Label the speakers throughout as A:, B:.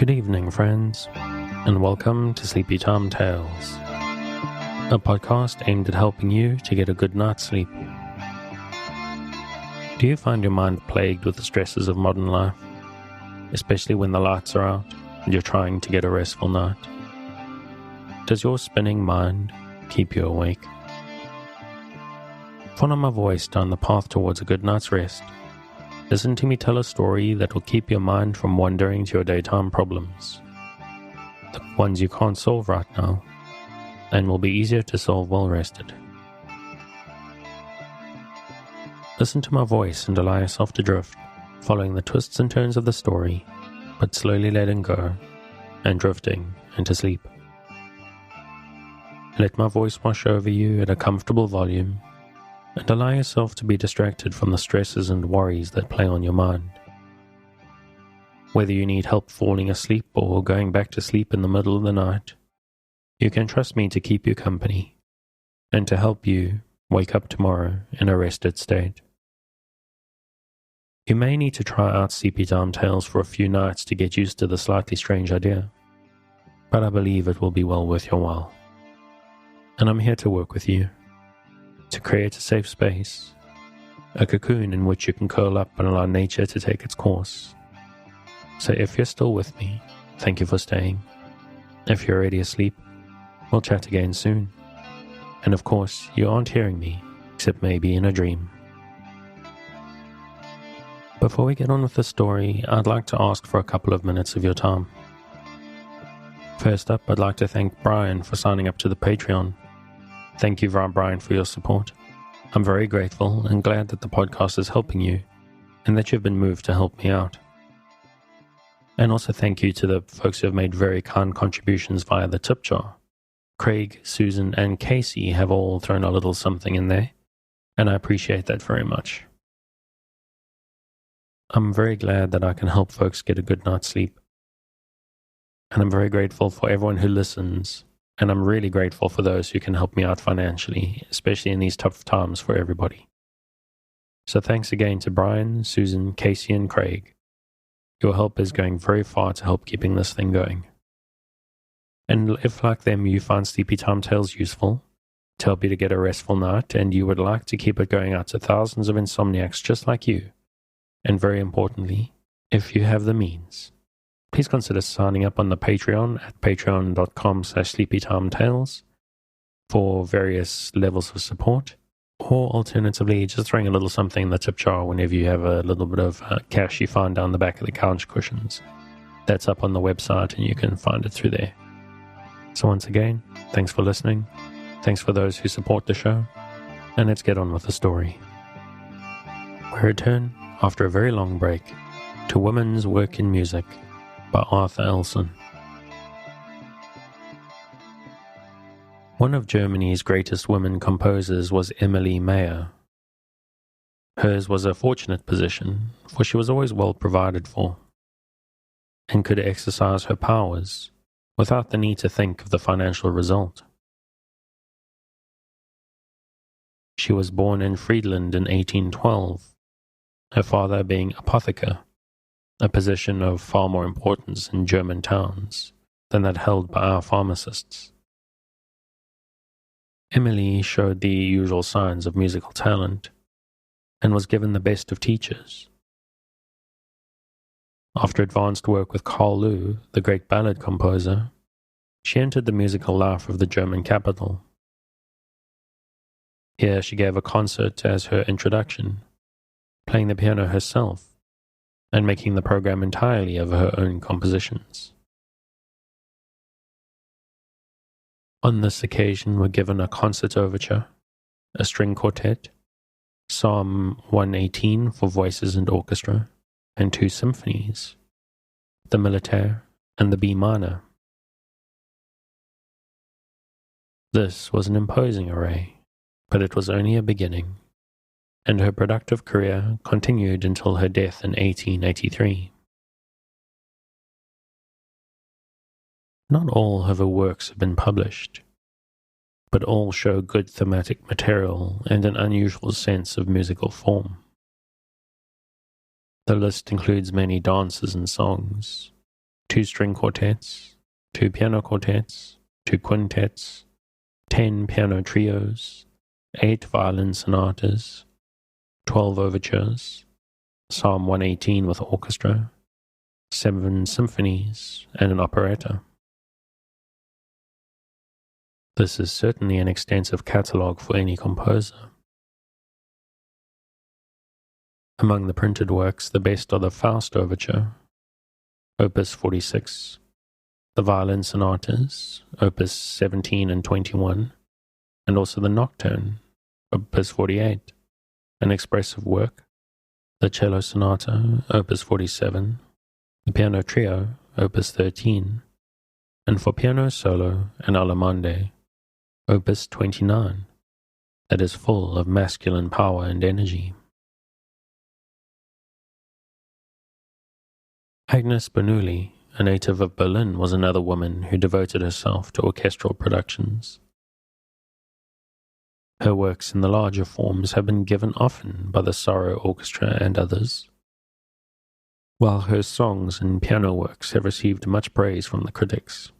A: Good evening, friends, and welcome to Sleepy Time Tales, a podcast aimed at helping you to get a good night's sleep. Do you find your mind plagued with the stresses of modern life, especially when the lights are out and you're trying to get a restful night? Does your spinning mind keep you awake? Follow my voice down the path towards a good night's rest. Listen to me tell a story that will keep your mind from wandering to your daytime problems, the ones you can't solve right now, and will be easier to solve well rested. Listen to my voice and allow yourself to drift, following the twists and turns of the story, but slowly letting go and drifting into sleep. Let my voice wash over you at a comfortable volume, and allow yourself to be distracted from the stresses and worries that play on your mind. Whether you need help falling asleep or going back to sleep in the middle of the night, you can trust me to keep you company and to help you wake up tomorrow in a rested state. You may need to try out Sleepy Time Tales for a few nights to get used to the slightly strange idea, but I believe it will be well worth your while. And I'm here to work with you, to create a safe space, a cocoon in which you can curl up and allow nature to take its course. So if you're still with me, thank you for staying. If you're already asleep, we'll chat again soon. And of course, you aren't hearing me, except maybe in a dream. Before we get on with the story, I'd like to ask for a couple of minutes of your time. First up, I'd like to thank Brian for signing up to the Patreon. Thank you, Brian, for your support. I'm very grateful and glad that the podcast is helping you and that you've been moved to help me out. And also thank you to the folks who have made very kind contributions via the tip jar. Craig, Susan, and Casey have all thrown a little something in there, and I appreciate that very much. I'm very glad that I can help folks get a good night's sleep. And I'm very grateful for everyone who listens. And I'm really grateful for those who can help me out financially, especially in these tough times for everybody. So thanks again to Brian, Susan, Casey, and Craig. Your help is going very far to help keeping this thing going. And if, like them, you find Sleepy Time Tales useful to help you to get a restful night, and you would like to keep it going out to thousands of insomniacs just like you, and very importantly, if you have the means, please consider signing up on the Patreon at patreon.com/sleepytimetales for various levels of support, or alternatively, just throwing a little something in the tip jar whenever you have a little bit of cash you find down the back of the couch cushions. That's up on the website and you can find it through there. So once again, thanks for listening. Thanks for those who support the show. And let's get on with the story. We return, after a very long break, to Women's Work in Music by Arthur Elson. One of Germany's greatest women composers was Emilie Meyer. Hers was a fortunate position, for she was always well provided for, and could exercise her powers without the need to think of the financial result. She was born in Friedland in 1812, her father being apotheker, a position of far more importance in German towns than that held by our pharmacists. Emilie showed the usual signs of musical talent and was given the best of teachers. After advanced work with Carl Lu, the great ballad composer, she entered the musical life of the German capital. Here she gave a concert as her introduction, playing the piano herself and making the program entirely of her own compositions. On this occasion were given a concert overture, a string quartet, Psalm 118 for voices and orchestra, and 2 symphonies, the Militaire and the B minor. This was an imposing array, but it was only a beginning, and her productive career continued until her death in 1883. Not all of her works have been published, but all show good thematic material and an unusual sense of musical form. The list includes many dances and songs, 2 string quartets, 2 piano quartets, 2 quintets, 10 piano trios, 8 violin sonatas, 12 overtures, Psalm 118 with orchestra, 7 symphonies, and an operetta. This is certainly an extensive catalogue for any composer. Among the printed works, the best are the Faust Overture, Opus 46, the violin sonatas, Opus 17 and 21, and also the Nocturne, Opus 48, an expressive work, the Cello Sonata, Opus 47, the Piano Trio, Opus 13, and for piano solo and allemande, Opus 29, that is full of masculine power and energy. Agnes Bernoulli, a native of Berlin, was another woman who devoted herself to orchestral productions. Her works in the larger forms have been given often by the Sorrow Orchestra and others, while her songs and piano works have received much praise from the critics.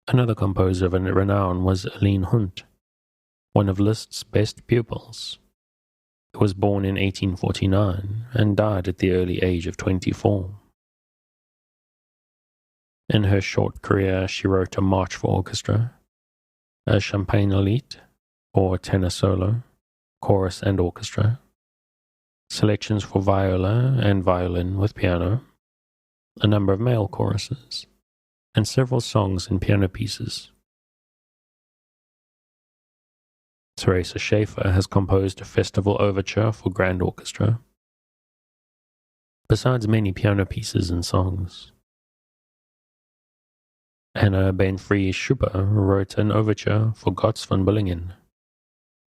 A: Another composer of renown was Aline Hunt, one of Liszt's best pupils. He was born in 1849 and died at the early age of 24. In her short career, she wrote a march for orchestra, a Champagner-Lied, or tenor solo, chorus and orchestra, selections for viola and violin with piano, a number of male choruses, and several songs and piano pieces. Theresa Schaefer has composed a festival overture for grand orchestra, besides many piano pieces and songs. Anna Benfree-Schubert wrote an overture for Gotz von Billingen,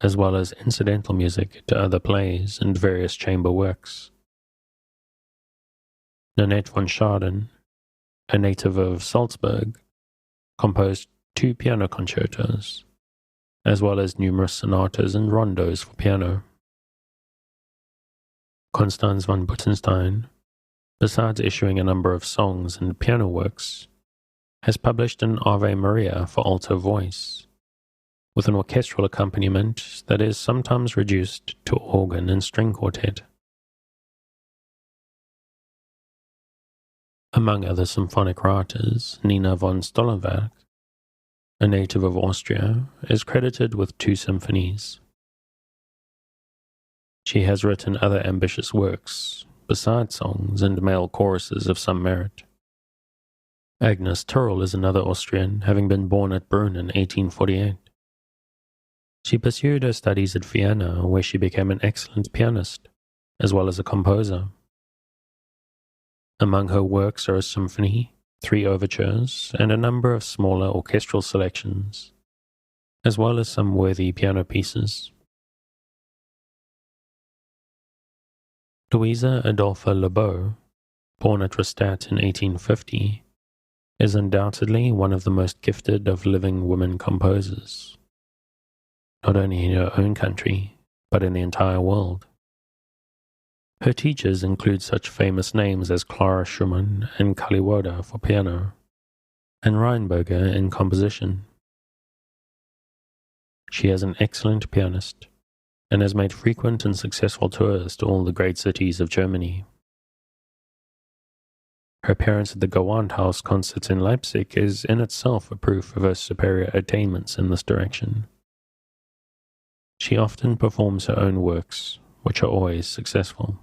A: as well as incidental music to other plays and various chamber works. Nanette von Schaden, a native of Salzburg, composed 2 piano concertos, as well as numerous sonatas and rondos for piano. Constance von Buttenstein, besides issuing a number of songs and piano works, has published an Ave Maria for alto voice, with an orchestral accompaniment that is sometimes reduced to organ and string quartet. Among other symphonic writers, Nina von Stollenberg, a native of Austria, is credited with 2 symphonies. She has written other ambitious works, besides songs and male choruses of some merit. Agnes Turrell is another Austrian, having been born at Brunn in 1848. She pursued her studies at Vienna, where she became an excellent pianist, as well as a composer. Among her works are a symphony, 3 overtures, and a number of smaller orchestral selections, as well as some worthy piano pieces. Louisa Adolpha Lebeau, born at Rastatt in 1850, is undoubtedly one of the most gifted of living women composers, not only in her own country, but in the entire world. Her teachers include such famous names as Clara Schumann and Kaliwoda for piano, and Reinberger in composition. She is an excellent pianist, and has made frequent and successful tours to all the great cities of Germany. Her appearance at the Gewandhaus concerts in Leipzig is in itself a proof of her superior attainments in this direction. She often performs her own works, which are always successful.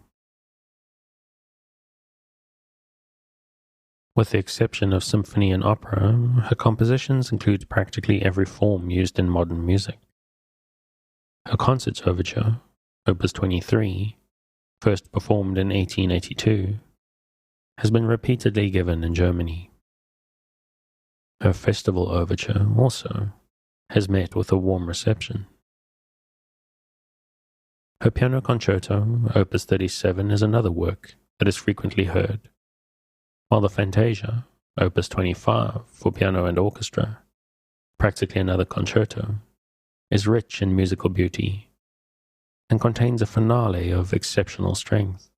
A: With the exception of symphony and opera, her compositions include practically every form used in modern music. Her Concerts Overture, Opus 23, first performed in 1882, has been repeatedly given in Germany. Her Festival Overture, also, has met with a warm reception. Her Piano Concerto, Opus 37, is another work that is frequently heard, while the Fantasia, Opus 25, for piano and orchestra, practically another concerto, is rich in musical beauty and contains a finale of exceptional strength.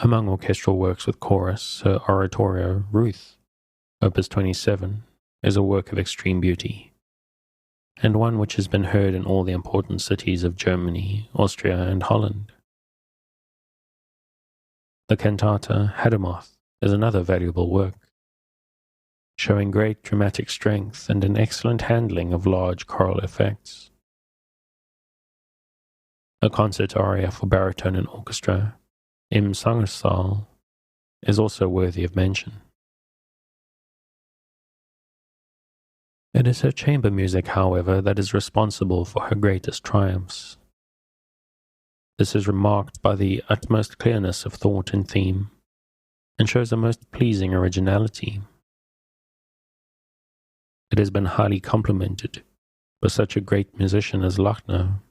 A: Among orchestral works with chorus, her oratorio, Ruth, Opus 27, is a work of extreme beauty, and one which has been heard in all the important cities of Germany, Austria, and Holland. The cantata Hademoth is another valuable work, showing great dramatic strength and an excellent handling of large choral effects. A concert aria for baritone and orchestra, Im Sangersaal, is also worthy of mention. It is her chamber music, however, that is responsible for her greatest triumphs. This is remarked by the utmost clearness of thought and theme, and shows a most pleasing originality. It has been highly complimented by such a great musician as Lachner,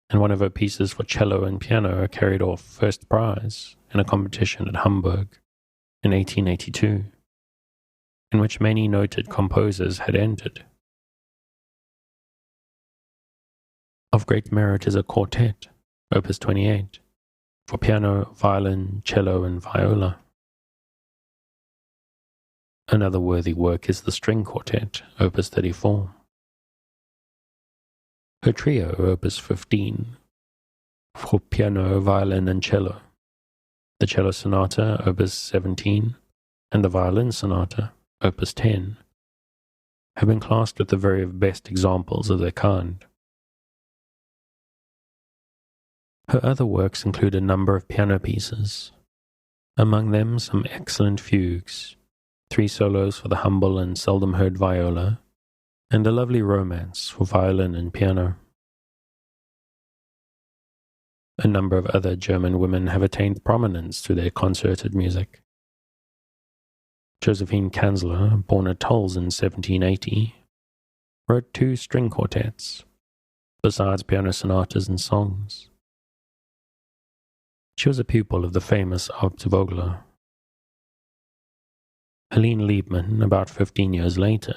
A: and one of her pieces for cello and piano carried off first prize in a competition at Hamburg in 1882, in which many noted composers had entered. Of great merit is a quartet, Opus 28, for piano, violin, cello, and viola. Another worthy work is the string quartet, Opus 34. Her trio, Opus 15, for piano, violin, and cello. The cello sonata, Opus 17, and the violin sonata, Opus 10, have been classed with the very best examples of their kind. Her other works include a number of piano pieces, among them some excellent fugues, 3 solos for the humble and seldom heard viola, and a lovely romance for violin and piano. A number of other German women have attained prominence through their concerted music. Josephine Kanzler, born at Tols in 1780, wrote 2 string quartets, besides piano sonatas and songs. She was a pupil of the famous Abt Vogler. Helene Liebmann, about 15 years later,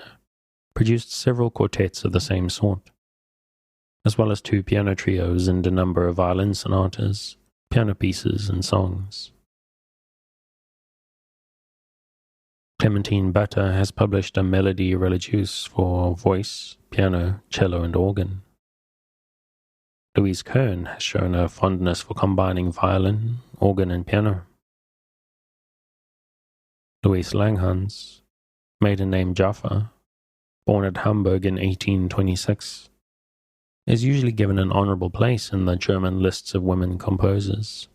A: produced several quartets of the same sort, as well as 2 piano trios and a number of violin sonatas, piano pieces, and songs. Clementine Butter has published a Melodie religieuse for voice, piano, cello, and organ. Louise Kern has shown a fondness for combining violin, organ, and piano. Louise Langhans, maiden name Jaffa, born at Hamburg in 1826, is usually given an honorable place in the German lists of women composers.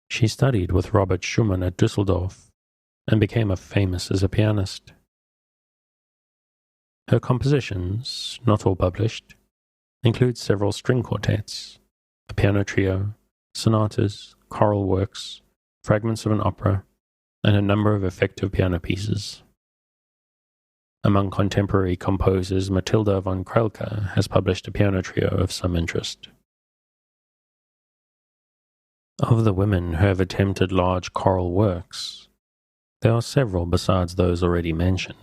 A: She studied with Robert Schumann at Düsseldorf and became famous as a pianist. Her compositions, not all published, include several string quartets, a piano trio, sonatas, choral works, fragments of an opera, and a number of effective piano pieces. Among contemporary composers, Matilda von Krelke has published a piano trio of some interest. Of the women who have attempted large choral works, there are several besides those already mentioned.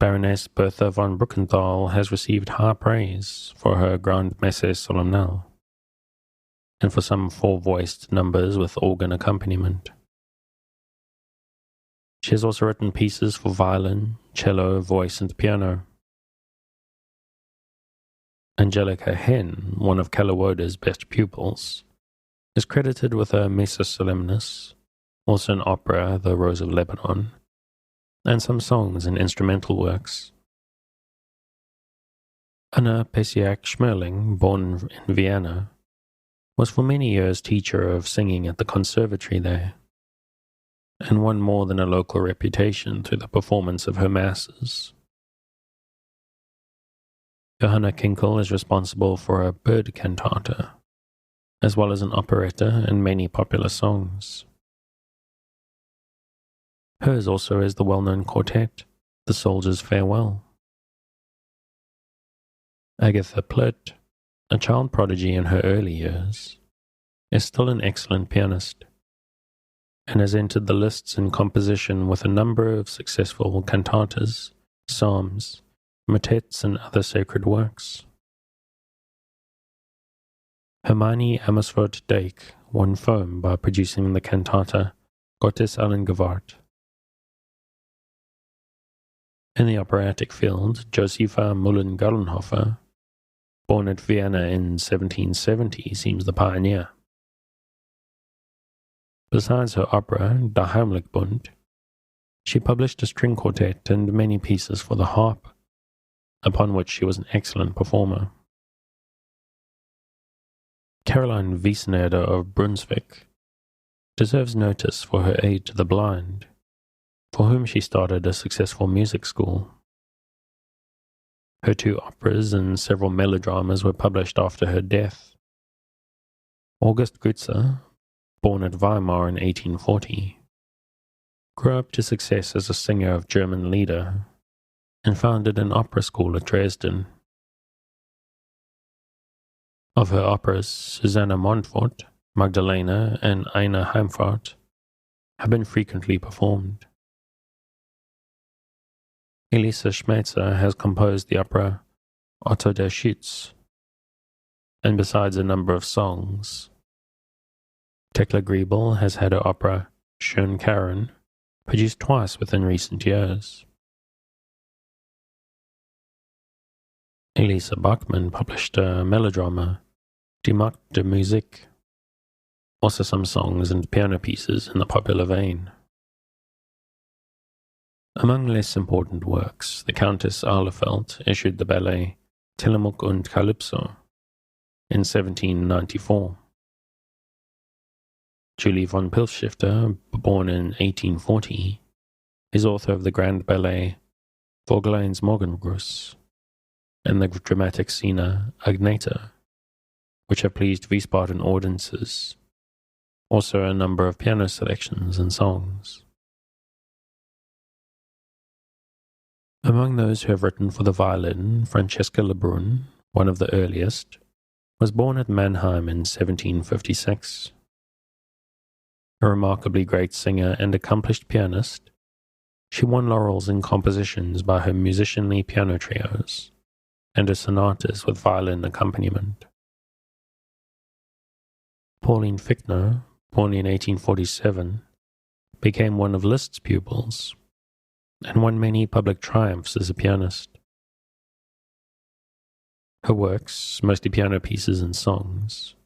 A: Baroness Bertha von Bruckenthal has received high praise for her Grand Messe Solemnale, and for some 4-voiced numbers with organ accompaniment. She has also written pieces for violin, cello, voice, and piano. Angelica Henn, one of Kellerwoda's best pupils, is credited with a Missa Solemnis, also an opera, The Rose of Lebanon, and some songs and instrumental works. Anna Pesiak-Schmerling, born in Vienna, was for many years teacher of singing at the conservatory there, and won more than a local reputation through the performance of her masses. Johanna Kinkel is responsible for a bird cantata, as well as an operetta and many popular songs. Hers also is the well-known quartet, The Soldier's Farewell. Agatha Plitt, a child prodigy in her early years, is still an excellent pianist, and has entered the lists in composition with a number of successful cantatas, psalms, motets, and other sacred works. Hermione Amersfoort Dijk won fame by producing the cantata Gottes allen Gewalt. In the operatic field, Josepha Mullen-Gallenhofer, born at Vienna in 1770, seems the pioneer. Besides her opera, Der Heimlichbund, she published a string quartet and many pieces for the harp, upon which she was an excellent performer. Caroline Wiesneder of Brunswick deserves notice for her aid to the blind, for whom she started a successful music school. Her 2 operas and several melodramas were published after her death. August Gutze, born at Weimar in 1840, grew up to success as a singer of German lieder and founded an opera school at Dresden. Of her operas, Susanna Montfort, Magdalena, and Eine Heimfahrt have been frequently performed. Elisa Schmeitzer has composed the opera Otto der Schütz, and besides a number of songs, Tekla Griebel has had her opera Schön Karen produced twice within recent years. Elisa Bachmann published a melodrama, Die Macht der Musik, also some songs and piano pieces in the popular vein. Among less important works, the Countess Ahlefeld issued the ballet Tillamook und Calypso in 1794. Julie von Pilstifter, born in 1840, is author of the grand ballet Vogeleins Morgengruß and the dramatic scena Agneta, which have pleased Wiesbaden audiences, also a number of piano selections and songs. Among those who have written for the violin, Francesca Lebrun, one of the earliest, was born at Mannheim in 1756. A remarkably great singer and accomplished pianist, she won laurels in compositions by her musicianly piano trios and her sonatas with violin accompaniment. Pauline Fichtner, born in 1847, became one of Liszt's pupils and won many public triumphs as a pianist. Her works, mostly piano pieces and songs,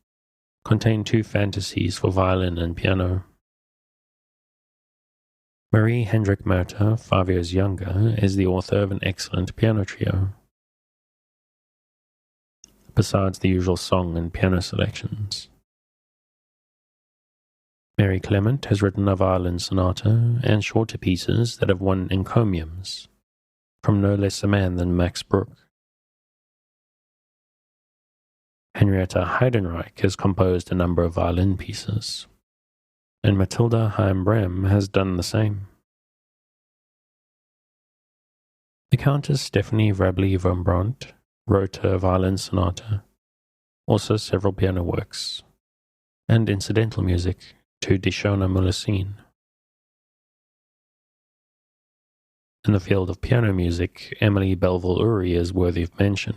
A: contain 2 fantasies for violin and piano. Marie Hendrik Merter, 5 years younger, is the author of an excellent piano trio. Besides the usual song and piano selections, Mary Clement has written a violin sonata and shorter pieces that have won encomiums from no less a man than Max Bruch. Henrietta Heidenreich has composed a number of violin pieces, and Matilda Heim-Brehm has done the same. The Countess Stephanie Rabely von Brandt wrote a violin sonata, also several piano works, and incidental music to Die Schöne Melusine. In the field of piano music, Emily Belleville-Uri is worthy of mention.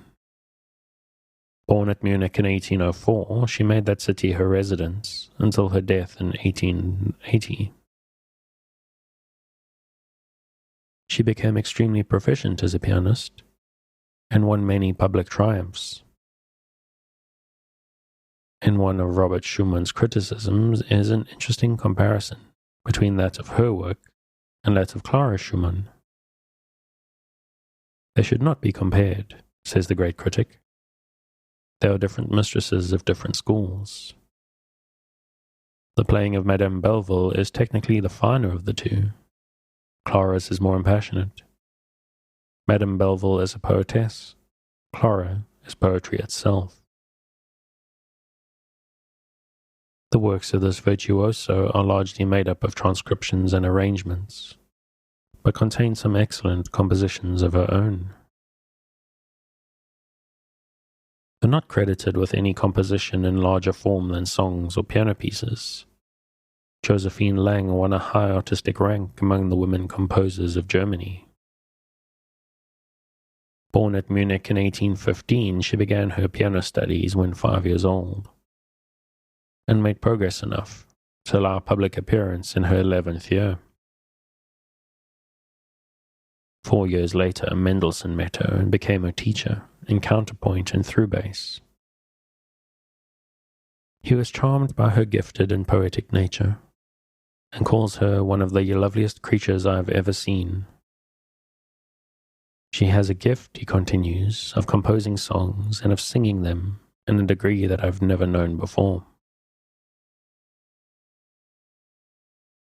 A: Born at Munich in 1804, she made that city her residence until her death in 1880. She became extremely proficient as a pianist and won many public triumphs. In one of Robert Schumann's criticisms is an interesting comparison between that of her work and that of Clara Schumann. They should not be compared, says the great critic. They are different mistresses of different schools. The playing of Madame Belleville is technically the finer of the 2. Clara's is more impassionate. Madame Belleville is a poetess. Clara is poetry itself. The works of this virtuoso are largely made up of transcriptions and arrangements, but contain some excellent compositions of her own. Though not credited with any composition in larger form than songs or piano pieces, Josephine Lang won a high artistic rank among the women composers of Germany. Born at Munich in 1815, she began her piano studies when 5 years old. and made progress enough to allow public appearance in her 11th year. 4 years later, Mendelssohn met her and became her teacher in counterpoint and through bass. He was charmed by her gifted and poetic nature, and calls her one of the loveliest creatures I have ever seen. She has a gift, he continues, of composing songs and of singing them in a degree that I've never known before.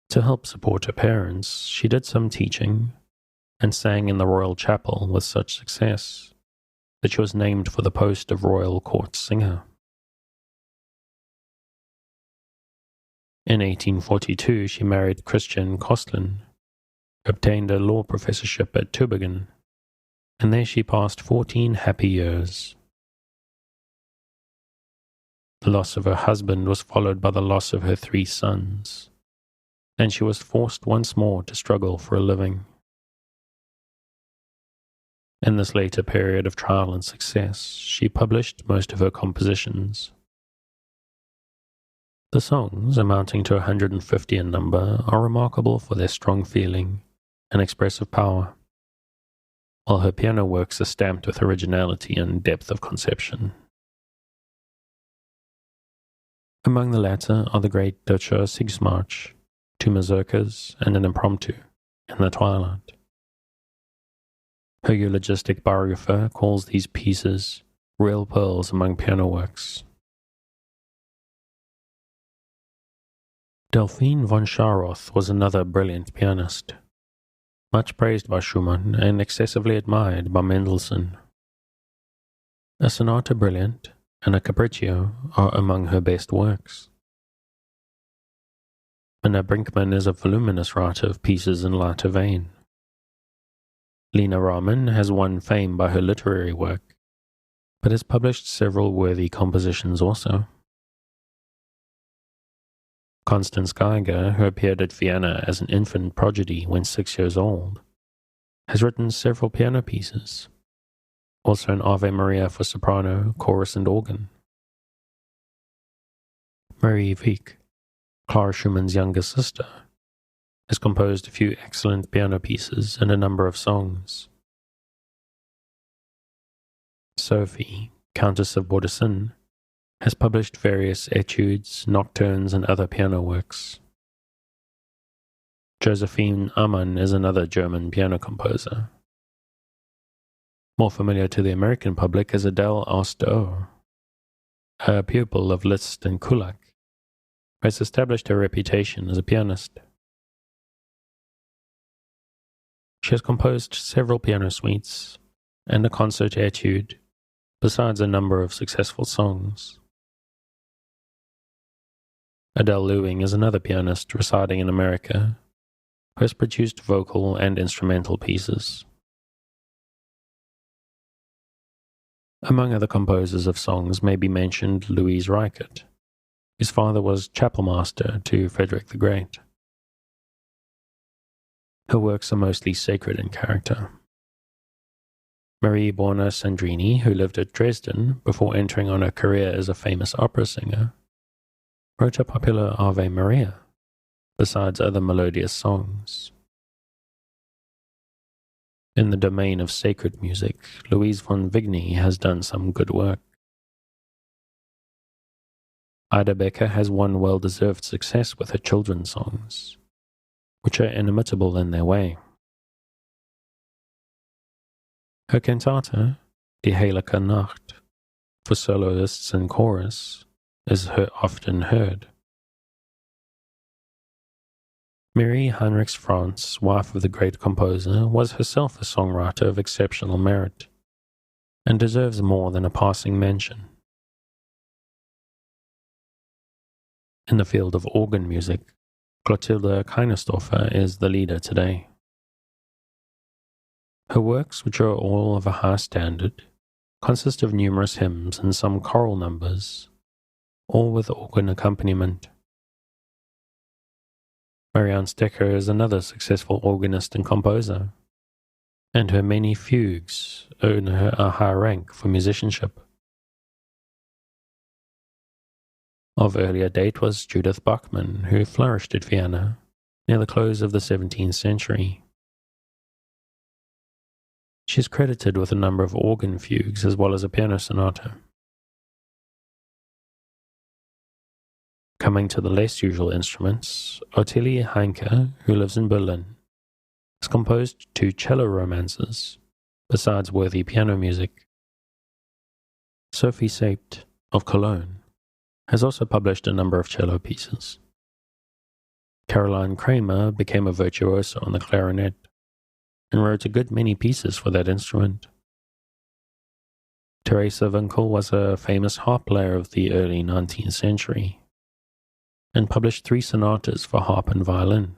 A: To help support her parents, she did some teaching and sang in the royal chapel with such success that she was named for the post of royal court singer. In 1842, she married Christian Kostlin, who obtained a law professorship at Tübingen, and there she passed 14 happy years. The loss of her husband was followed by the loss of her 3 sons, and she was forced once more to struggle for a living. In this later period of trial and success, she published most of her compositions. The songs, amounting to 150 in number, are remarkable for their strong feeling and expressive power, while her piano works are stamped with originality and depth of conception. Among the latter are the great Deutscher Siegesmarsch, 2 mazurkas, and an impromptu, In the Twilight. Her eulogistic biographer calls these pieces real pearls among piano works. Delphine von Scharoth was another brilliant pianist, much praised by Schumann and excessively admired by Mendelssohn. A Sonata Brilliant and a Capriccio are among her best works. Minna Brinkmann is a voluminous writer of pieces in lighter vein. Lena Rahman has won fame by her literary work, but has published several worthy compositions also. Constance Geiger, who appeared at Vienna as an infant prodigy when 6 years old, has written several piano pieces, also an Ave Maria for soprano, chorus and organ. Marie Wieck, Clara Schumann's younger sister, has composed a few excellent piano pieces and a number of songs. Sophie, Countess of Bodessin, has published various etudes, nocturnes, and other piano works. Josephine Amann is another German piano composer. More familiar to the American public is Adele Auster, a pupil of Liszt and Kullak, who has established her reputation as a pianist. She has composed several piano suites and a concert etude, besides a number of successful songs. Adele Lewing is another pianist residing in America, who has produced vocal and instrumental pieces. Among other composers of songs may be mentioned Louise Reichert, whose father was chapelmaster to Frederick the Great. Her works are mostly sacred in character. Marie Borna Sandrini, who lived at Dresden before entering on her career as a famous opera singer, wrote a popular Ave Maria, besides other melodious songs. In the domain of sacred music, Louise von Vigny has done some good work. Ida Becker has won well-deserved success with her children's songs, which are inimitable in their way. Her cantata, Die Heilige Nacht, for soloists and chorus, is often heard. Marie Heinrichs Franz, wife of the great composer, was herself a songwriter of exceptional merit, and deserves more than a passing mention. In the field of organ music, Clotilde Keinersdorfer is the leader today. Her works, which are all of a high standard, consist of numerous hymns and some choral numbers, all with organ accompaniment. Marianne Stecker is another successful organist and composer, and her many fugues earn her a high rank for musicianship. Of earlier date was Judith Bachmann, who flourished at Vienna near the close of the 17th century. She is credited with a number of organ fugues as well as a piano sonata. Coming to the less usual instruments, Ottilie Heinke, who lives in Berlin, has composed 2 cello romances, besides worthy piano music. Sophie Seipt of Cologne has also published a number of cello pieces. Caroline Kramer became a virtuoso on the clarinet and wrote a good many pieces for that instrument. Teresa Winkel was a famous harp player of the early 19th century and published 3 sonatas for harp and violin.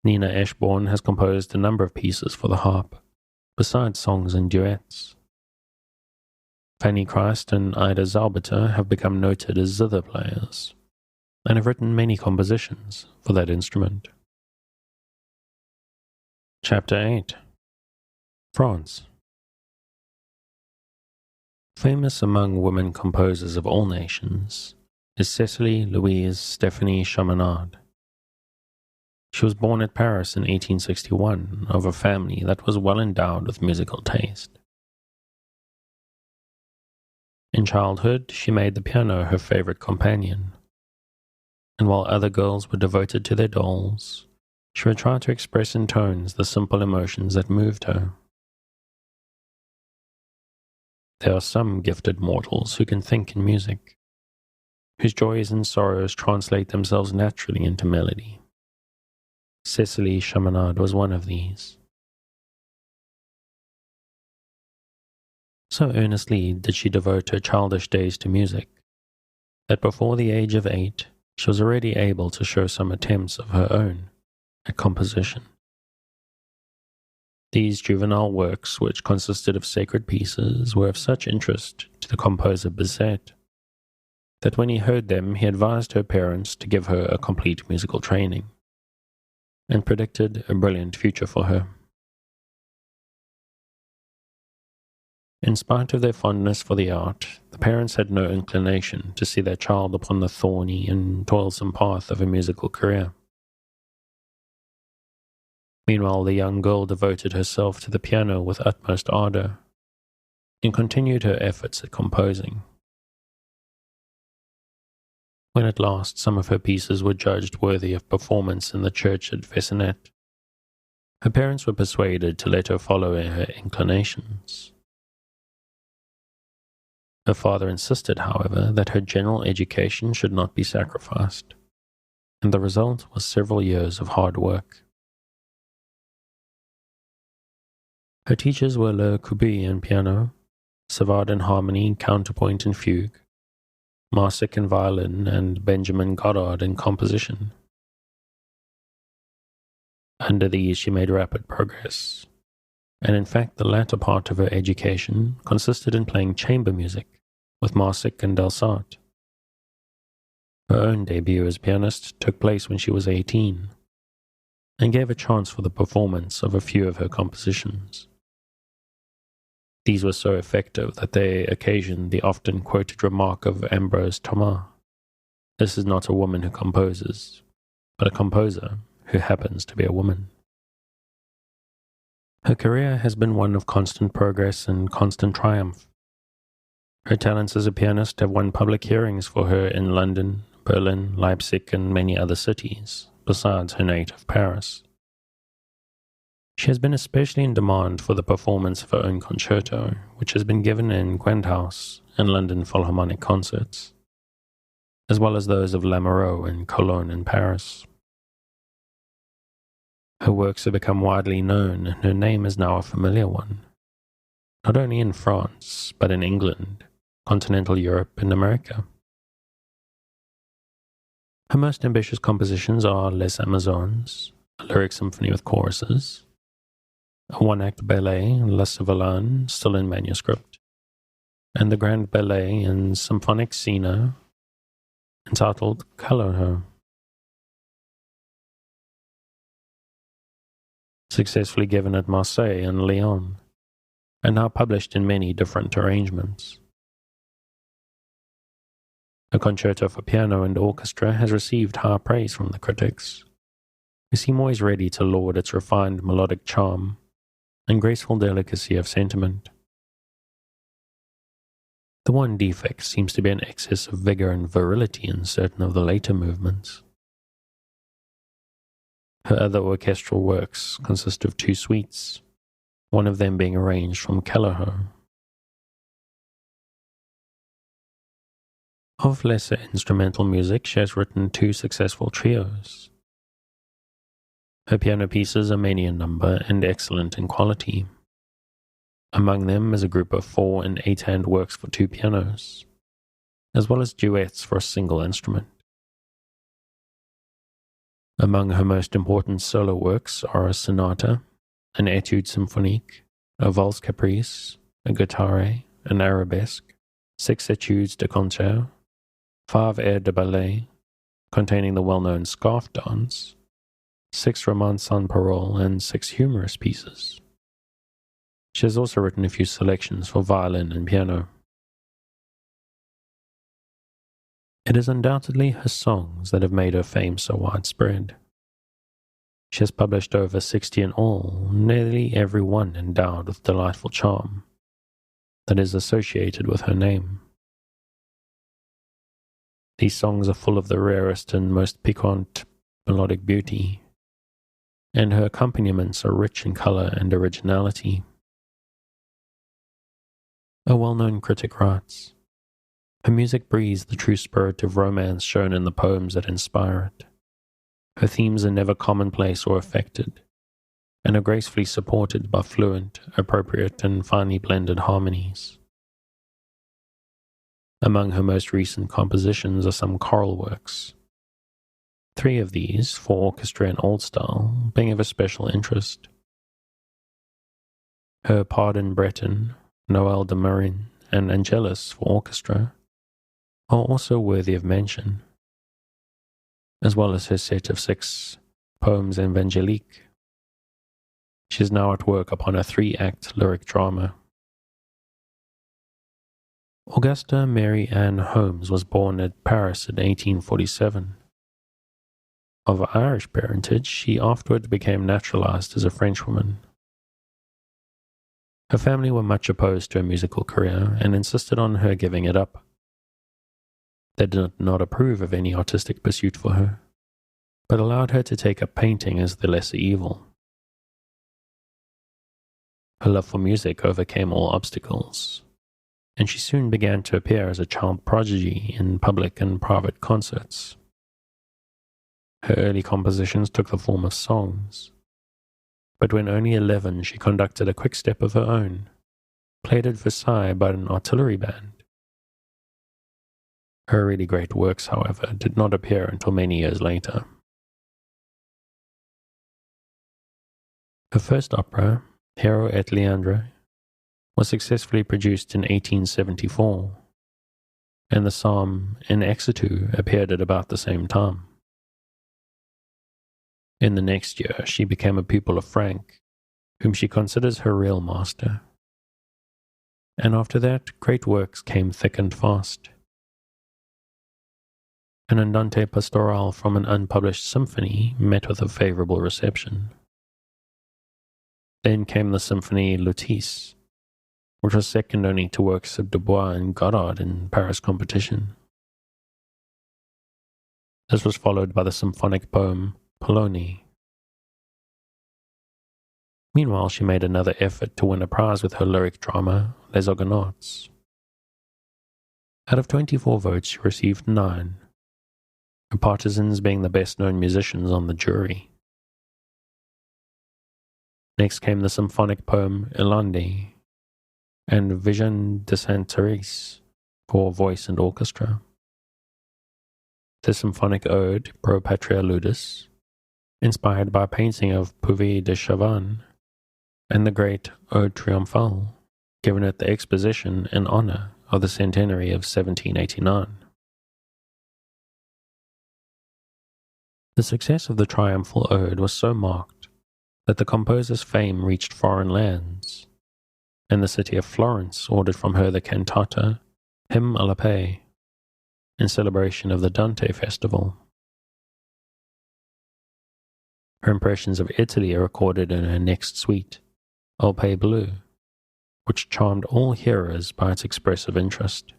A: Nina Eschborn has composed a number of pieces for the harp, besides songs and duets. Fanny Christ and Ida Zauberter have become noted as zither players and have written many compositions for that instrument. Chapter 8. France. Famous among women composers of all nations is Cecily Louise Stephanie Chaminade. She was born at Paris in 1861 of a family that was well endowed with musical taste. In childhood, she made the piano her favorite companion, and while other girls were devoted to their dolls, she would try to express in tones the simple emotions that moved her. There are some gifted mortals who can think in music, whose joys and sorrows translate themselves naturally into melody. Cecily Chaminade was one of these. So earnestly did she devote her childish days to music, that before the age of 8, she was already able to show some attempts of her own at composition. These juvenile works, which consisted of sacred pieces, were of such interest to the composer Bizet, that when he heard them he advised her parents to give her a complete musical training, and predicted a brilliant future for her. In spite of their fondness for the art, the parents had no inclination to see their child upon the thorny and toilsome path of a musical career. Meanwhile, the young girl devoted herself to the piano with utmost ardor, and continued her efforts at composing. When at last some of her pieces were judged worthy of performance in the church at Fessenet, her parents were persuaded to let her follow her inclinations. Her father insisted, however, that her general education should not be sacrificed, and the result was several years of hard work. Her teachers were Le Courbet in piano, Savard in harmony, counterpoint and fugue, Marsick in violin, and Benjamin Goddard in composition. Under these she made rapid progress, and in fact the latter part of her education consisted in playing chamber music with Marsick and Delsarte. Her own debut as pianist took place when she was 18, and gave a chance for the performance of a few of her compositions. These were so effective that they occasioned the often quoted remark of Ambrose Thomas: "This is not a woman who composes, but a composer who happens to be a woman." Her career has been one of constant progress and constant triumph. Her talents as a pianist have won public hearings for her in London, Berlin, Leipzig, and many other cities, besides her native Paris. She has been especially in demand for the performance of her own concerto, which has been given in Gwent House and London Philharmonic concerts, as well as those of Lamoureux in Cologne and Paris. Her works have become widely known, and her name is now a familiar one, not only in France, but in England, continental Europe, and America. Her most ambitious compositions are Les Amazones, a lyric symphony with choruses, a one-act ballet, La Sevillane, still in manuscript, and the grand ballet in symphonic scena entitled Calorho. Successfully given at Marseille and Lyon, and now published in many different arrangements. A concerto for piano and orchestra has received high praise from the critics, who seem always ready to laud its refined melodic charm and graceful delicacy of sentiment. The one defect seems to be an excess of vigor and virility in certain of the later movements. Her other orchestral works consist of 2 suites, one of them being arranged from Kelleher. Of lesser instrumental music, she has written 2 successful trios. Her piano pieces are many in number and excellent in quality. Among them is a group of 4 and 8-hand works for 2 pianos, as well as duets for a single instrument. Among her most important solo works are a sonata, an etude symphonique, a valse caprice, a guitarre, an arabesque, 6 etudes de concert, 5 airs de ballet, containing the well-known scarf dance, 6 romans sans parole, and 6 humorous pieces. She has also written a few selections for violin and piano. It is undoubtedly her songs that have made her fame so widespread. She has published over 60 in all, nearly every one endowed with delightful charm that is associated with her name. These songs are full of the rarest and most piquant melodic beauty, and her accompaniments are rich in color and originality. A well-known critic writes, "Her music breathes the true spirit of romance shown in the poems that inspire it. Her themes are never commonplace or affected, and are gracefully supported by fluent, appropriate, and finely blended harmonies." Among her most recent compositions are some choral works. 3 of these, for orchestra and old style, being of a special interest. Her Pardon Breton, Noël de Marin, and Angelus for orchestra are also worthy of mention, as well as her set of 6 poems evangeliques. She is now at work upon a 3-act lyric drama. Augusta Mary Ann Holmes was born at Paris in 1847. Of Irish parentage, she afterwards became naturalized as a Frenchwoman. Her family were much opposed to a musical career and insisted on her giving it up. They did not approve of any artistic pursuit for her, but allowed her to take up painting as the lesser evil. Her love for music overcame all obstacles, and she soon began to appear as a child prodigy in public and private concerts. Her early compositions took the form of songs, but when only 11 she conducted a quick step of her own, played at Versailles by an artillery band. Her really great works, however, did not appear until many years later. Her first opera, Hero et Leandre, was successfully produced in 1874, and the psalm In Exitu appeared at about the same time. In the next year, she became a pupil of Franck, whom she considers her real master. And after that, great works came thick and fast. An Andante Pastoral from an unpublished symphony met with a favorable reception. Then came the symphony Lutisse, which was second only to works of Dubois and Goddard in Paris competition. This was followed by the symphonic poem Poloni. Meanwhile, she made another effort to win a prize with her lyric drama, Les Argonauts. Out of 24 votes, she received 9, her partisans being the best-known musicians on the jury. Next came the symphonic poem Elande and Vision de Sainte-Therese for voice and orchestra. The symphonic ode Pro Patria Ludus, inspired by a painting of Puvis de Chavannes, and the great Ode Triomphale, given at the exposition in honor of the centenary of 1789. The success of the triumphal ode was so marked that the composer's fame reached foreign lands, and the city of Florence ordered from her the cantata Hymn à la Paix, in celebration of the Dante Festival. Her impressions of Italy are recorded in her next suite, Alpe Blu, which charmed all hearers by its expressive interest.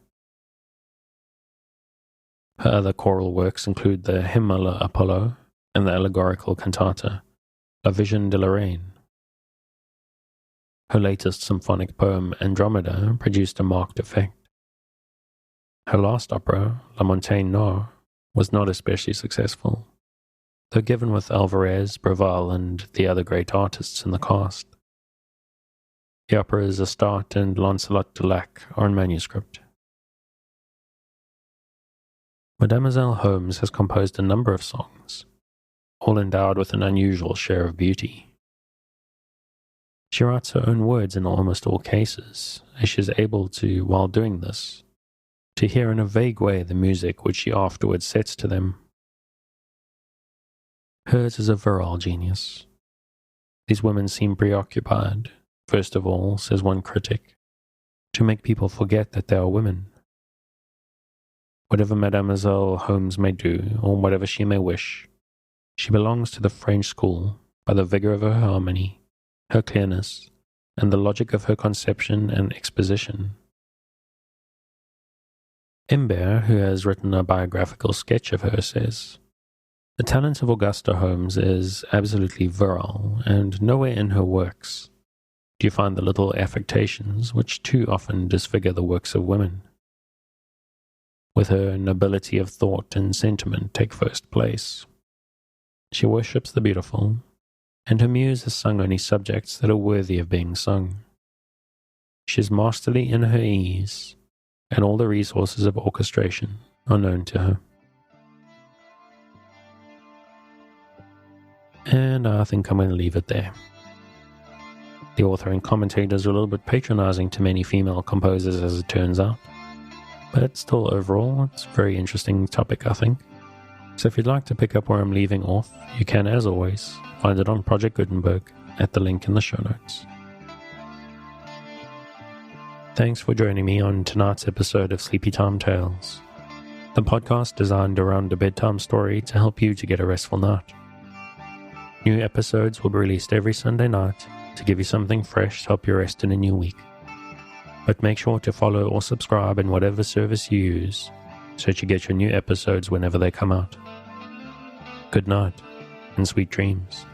A: Her other choral works include the Hymn alla Apollo and the allegorical cantata, La Vision de la Reine. Her latest symphonic poem, Andromeda, produced a marked effect. Her last opera, La Montagne Noire, was not especially successful, though given with Alvarez, Braval, and the other great artists in the cast. The operas Astarte and Lancelot du Lac are in manuscript. Mademoiselle Holmes has composed a number of songs, all endowed with an unusual share of beauty. She writes her own words in almost all cases, as she is able to, while doing this, to hear in a vague way the music which she afterwards sets to them. Hers is a virile genius. These women seem preoccupied, first of all, says one critic, to make people forget that they are women. Whatever Mademoiselle Holmes may do, or whatever she may wish, she belongs to the French school by the vigor of her harmony, her clearness, and the logic of her conception and exposition. Imbert, who has written a biographical sketch of her, says, "The talent of Augusta Holmes is absolutely virile, and nowhere in her works do you find the little affectations which too often disfigure the works of women. With her, nobility of thought and sentiment take first place. She worships the beautiful, and her muse has sung only subjects that are worthy of being sung. She is masterly in her ease, and all the resources of orchestration are known to her." And I think I'm going to leave it there. The author and commentators are a little bit patronizing to many female composers, as it turns out. But still, overall, it's a very interesting topic, I think. So if you'd like to pick up where I'm leaving off, you can, as always, find it on Project Gutenberg at the link in the show notes. Thanks for joining me on tonight's episode of Sleepy Time Tales, the podcast designed around a bedtime story to help you to get a restful night. New episodes will be released every Sunday night to give you something fresh to help you rest in a new week. But make sure to follow or subscribe in whatever service you use so that you get your new episodes whenever they come out. Good night and sweet dreams.